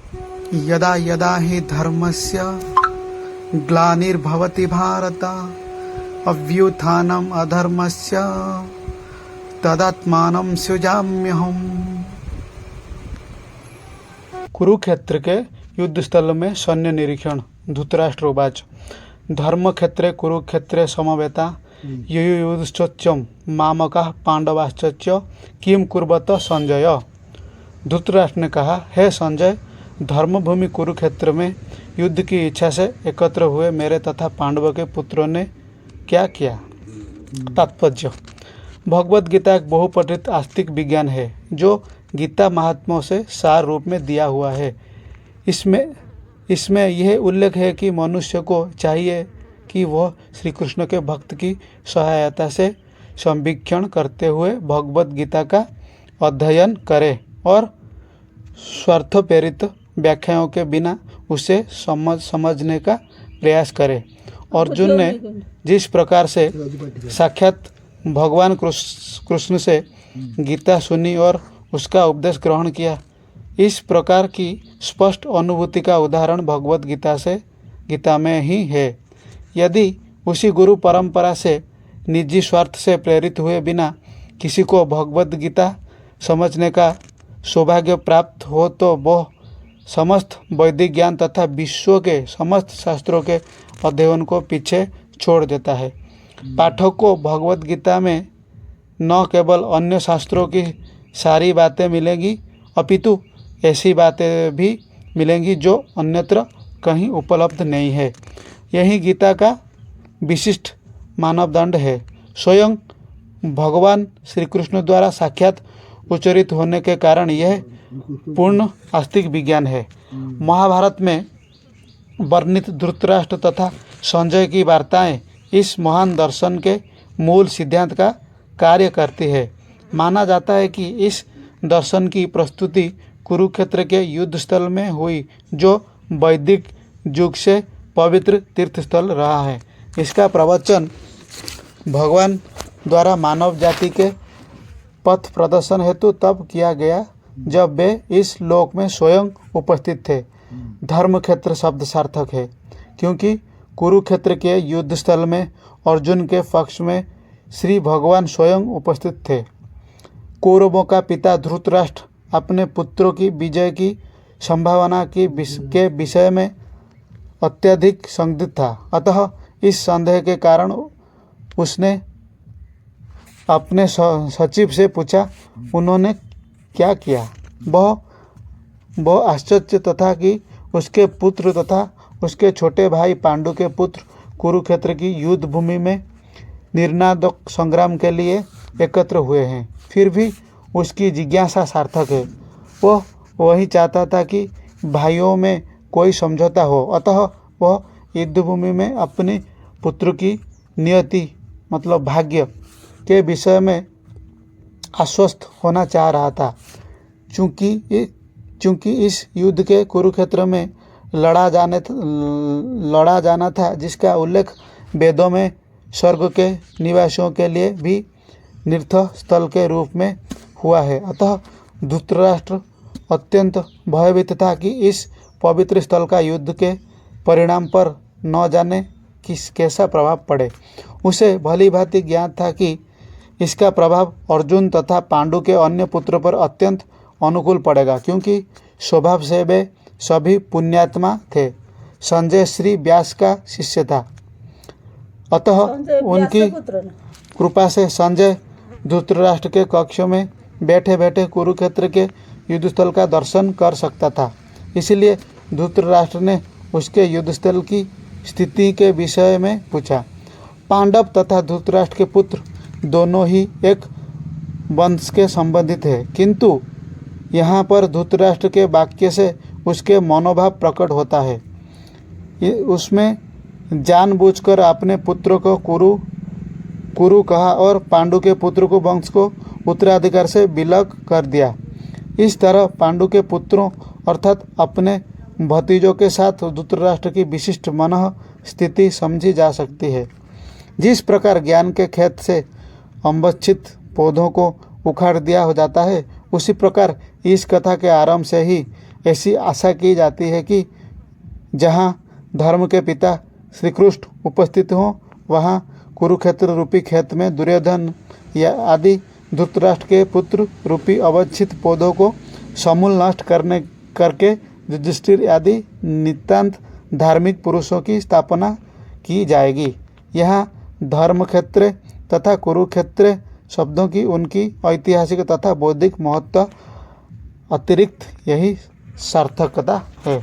यदा यदा हि धर्मस्य ग्लानिर्भवति भारत अभ्युत्थानम् अधर्मस्य तदात्मानं सृजाम्यहम्। कुरुक्षेत्र के युद्ध स्थल में सैन्य निरीक्षण। धृतराष्ट्र उवाच धर्म क्षेत्रे कुरुक्षेत्रे समवेता युयुयुश्चोच्यम मामकाः पांडवाश्च किम कुर्वत संजय। धृतराष्ट्र ने कहा, हे संजय, धर्मभूमि कुरुक्षेत्र में युद्ध की इच्छा से एकत्र हुए मेरे तथा पांडवों के पुत्रों ने क्या किया। तात्पर्य, भगवद गीता एक बहुपठित आस्तिक विज्ञान है जो गीता महात्म्यों से सार रूप में दिया हुआ है। इसमें यह उल्लेख है कि मनुष्य को चाहिए कि वह श्री कृष्ण के भक्त की सहायता से संवीक्षण करते हुए भगवद गीता का अध्ययन करे और स्वार्थ प्रेरित व्याख्याओं के बिना उसे समझने का प्रयास करे। अर्जुन ने जिस प्रकार से साक्षात भगवान कृष्ण से गीता सुनी और उसका उपदेश ग्रहण किया, इस प्रकार की स्पष्ट अनुभूति का उदाहरण भगवद गीता में ही है। यदि उसी गुरु परंपरा से निजी स्वार्थ से प्रेरित हुए बिना किसी को भगवद गीता समझने का सौभाग्य प्राप्त हो तो वह समस्त वैदिक ज्ञान तथा विश्व के समस्त शास्त्रों के अध्ययन को पीछे छोड़ देता है। पाठक को भगवद गीता में न केवल अन्य शास्त्रों की सारी बातें मिलेंगी अपितु ऐसी बातें भी मिलेंगी जो अन्यत्र कहीं उपलब्ध नहीं है। यही गीता का विशिष्ट मानदंड है। स्वयं भगवान श्री कृष्ण द्वारा साक्षात उच्चरित होने के कारण यह पूर्ण आस्तिक विज्ञान है। महाभारत में वर्णित धृतराष्ट्र तथा संजय की वार्ताएं इस महान दर्शन के मूल सिद्धांत का कार्य करती है। माना जाता है कि इस दर्शन की प्रस्तुति कुरुक्षेत्र के युद्ध स्थल में हुई, जो वैदिक युग से पवित्र तीर्थस्थल रहा है। इसका प्रवचन भगवान द्वारा मानव जाति के पथ प्रदर्शन हेतु तब किया गया जब वे इस लोक में स्वयं उपस्थित थे। धर्म क्षेत्र शब्द सार्थक है क्योंकि कुरुक्षेत्र के युद्ध स्थल में अर्जुन के पक्ष में श्री भगवान स्वयं उपस्थित थे। कौरवों का पिता धृतराष्ट्र अपने पुत्रों की विजय की संभावना के विषय में अत्यधिक संदिग्ध था। अतः इस संदेह के कारण उसने अपने सचिव से पूछा, उन्होंने क्या किया। वह आश्चर्य तथा कि उसके पुत्र तथा उसके छोटे भाई पांडु के पुत्र कुरुक्षेत्र की युद्ध भूमि में निर्णायक संग्राम के लिए एकत्र हुए हैं। फिर भी उसकी जिज्ञासा सार्थक है। वह वही चाहता था कि भाइयों में कोई समझौता हो। अतः वह युद्ध भूमि में अपने पुत्र की नियति मतलब भाग्य के विषय में आश्वस्त होना चाह रहा था। चूँकि इस युद्ध के कुरुक्षेत्र में लड़ा जाना था, जिसका उल्लेख वेदों में स्वर्ग के निवासियों के लिए भी तीर्थ स्थल के रूप में हुआ है। अतः धृतराष्ट्र अत्यंत भयभीत था कि इस पवित्र स्थल का युद्ध के परिणाम पर न जाने कैसा प्रभाव पड़े। उसे भली भांति ज्ञात था कि इसका प्रभाव अर्जुन तथा पांडु के अन्य पुत्रों पर अत्यंत अनुकूल पड़ेगा, क्योंकि स्वभाव से वे सभी पुण्यात्मा थे। संजय श्री व्यास का शिष्य था। अतः उनकी कृपा से संजय धृतराष्ट्र के कक्ष में बैठे बैठे कुरुक्षेत्र के युद्धस्थल का दर्शन कर सकता था। इसलिए धृतराष्ट्र ने उसके युद्धस्थल की स्थिति के विषय में पूछा। पांडव तथा धृतराष्ट्र के पुत्र दोनों ही एक वंश के संबंधित हैं, किंतु यहाँ पर धृतराष्ट्र के वाक्य से उसके मनोभाव प्रकट होता है। उसमें जानबूझकर अपने पुत्र को कुरु कहा और पांडु के पुत्र को वंश को उत्तराधिकार से विलग कर दिया। इस तरह पांडु के पुत्रों अर्थात अपने भतीजों के साथ धृतराष्ट्र की विशिष्ट मनः स्थिति समझी जा सकती है। जिस प्रकार ज्ञान के खेत से अवच्छिन्न पौधों को उखाड़ दिया हो जाता है, उसी प्रकार इस कथा के आरंभ से ही ऐसी आशा की जाती है कि जहाँ धर्म के पिता श्री कृष्ण उपस्थित हों, वहाँ कुरुक्षेत्र रूपी खेत में दुर्योधन या आदि धृतराष्ट्र के पुत्र रूपी अवच्छित पौधों को समूल नष्ट करके युधिष्ठिर आदि नितांत धार्मिक पुरुषों की स्थापना की जाएगी। यहाँ धर्मक्षेत्र तथा कुरुक्षेत्र शब्दों की उनकी ऐतिहासिक तथा बौद्धिक महत्व अतिरिक्त यही सार्थकता है।